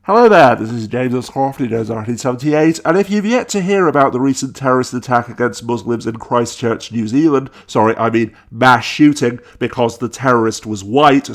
Hello there, this is James Crofty, knows 1978, and if you've yet to hear about the recent terrorist attack against Muslims in Christchurch, New Zealand, mass shooting because the terrorist was white,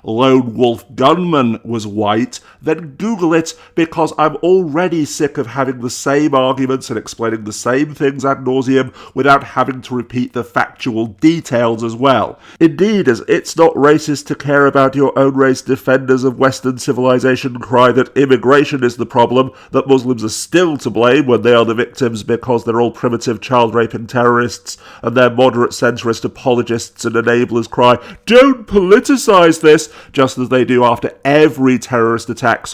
lone wolf gunman was white, then Google it, because I'm already sick of having the same arguments and explaining the same things ad nauseum without having to repeat the factual details as well. Indeed, as it's not racist to care about your own race, defenders of Western civilization cry that immigration is the problem, that Muslims are still to blame when they are the victims because they're all primitive child-raping terrorists, and their moderate centrist apologists and enablers cry, "Don't politicise this," just as they do after every terrorist attack,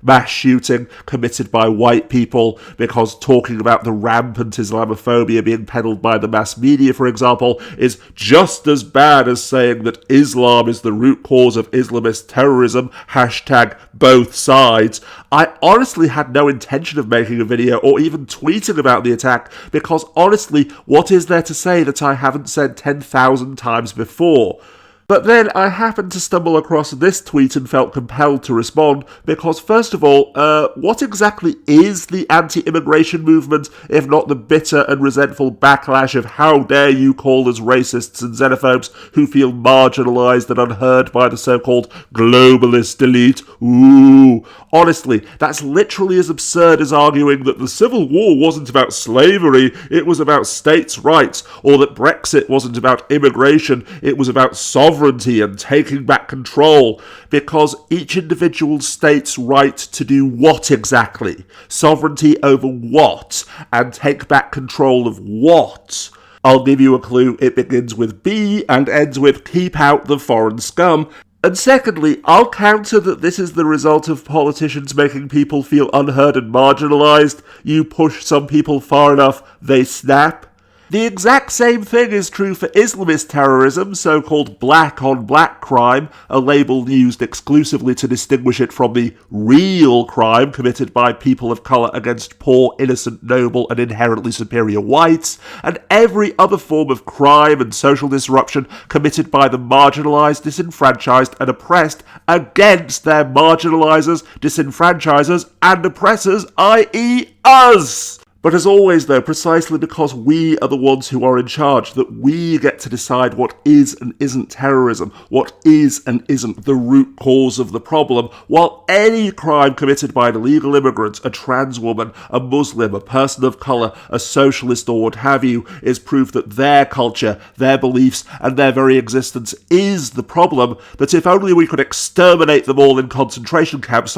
mass shooting committed by white people, because talking about the rampant Islamophobia being peddled by the mass media, for example, is just as bad as saying that Islam is the root cause of Islamist terrorism, #both sides. I honestly had no intention of making a video or even tweeting about the attack, because honestly, what is there to say that I haven't said 10,000 times before? But then I happened to stumble across this tweet and felt compelled to respond, because first of all, what exactly is the anti-immigration movement, if not the bitter and resentful backlash of how dare you call us racists and xenophobes who feel marginalised and unheard by the so-called globalist elite? Ooh, honestly, that's literally as absurd as arguing that the Civil War wasn't about slavery, it was about states' rights, or that Brexit wasn't about immigration, it was about sovereignty and taking back control, because each individual state's right to do what exactly? Sovereignty over what? And take back control of what? I'll give you a clue, it begins with B and ends with keep out the foreign scum. And secondly, I'll counter that this is the result of politicians making people feel unheard and marginalised. You push some people far enough, they snap. The exact same thing is true for Islamist terrorism, so-called black-on-black crime, a label used exclusively to distinguish it from the real crime committed by people of colour against poor, innocent, noble and inherently superior whites, and every other form of crime and social disruption committed by the marginalised, disenfranchised and oppressed against their marginalisers, disenfranchisers and oppressors, i.e. us! But as always though, precisely because we are the ones who are in charge, that we get to decide what is and isn't terrorism, what is and isn't the root cause of the problem, while any crime committed by an illegal immigrant, a trans woman, a Muslim, a person of colour, a socialist or what have you, is proof that their culture, their beliefs and their very existence is the problem, that if only we could exterminate them all in concentration camps,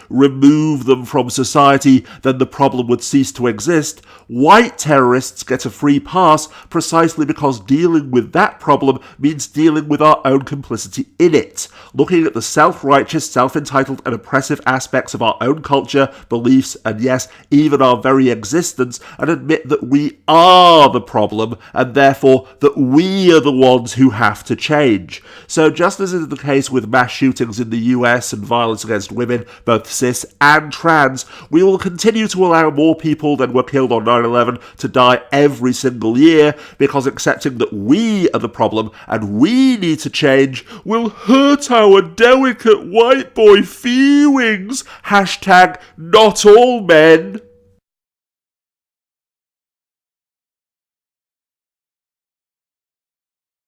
remove them from society, then the problem would cease to exist. White terrorists get a free pass precisely because dealing with that problem means dealing with our own complicity in it, looking at the self-righteous, self-entitled and oppressive aspects of our own culture, beliefs and yes, even our very existence, and admit that we are the problem and therefore that we are the ones who have to change. So just as is the case with mass shootings in the US and violence against women, both cis and trans, we will continue to allow more people than were killed on 9/11 to die every single year, because accepting that we are the problem and we need to change will hurt our delicate white boy feelings. #not all men.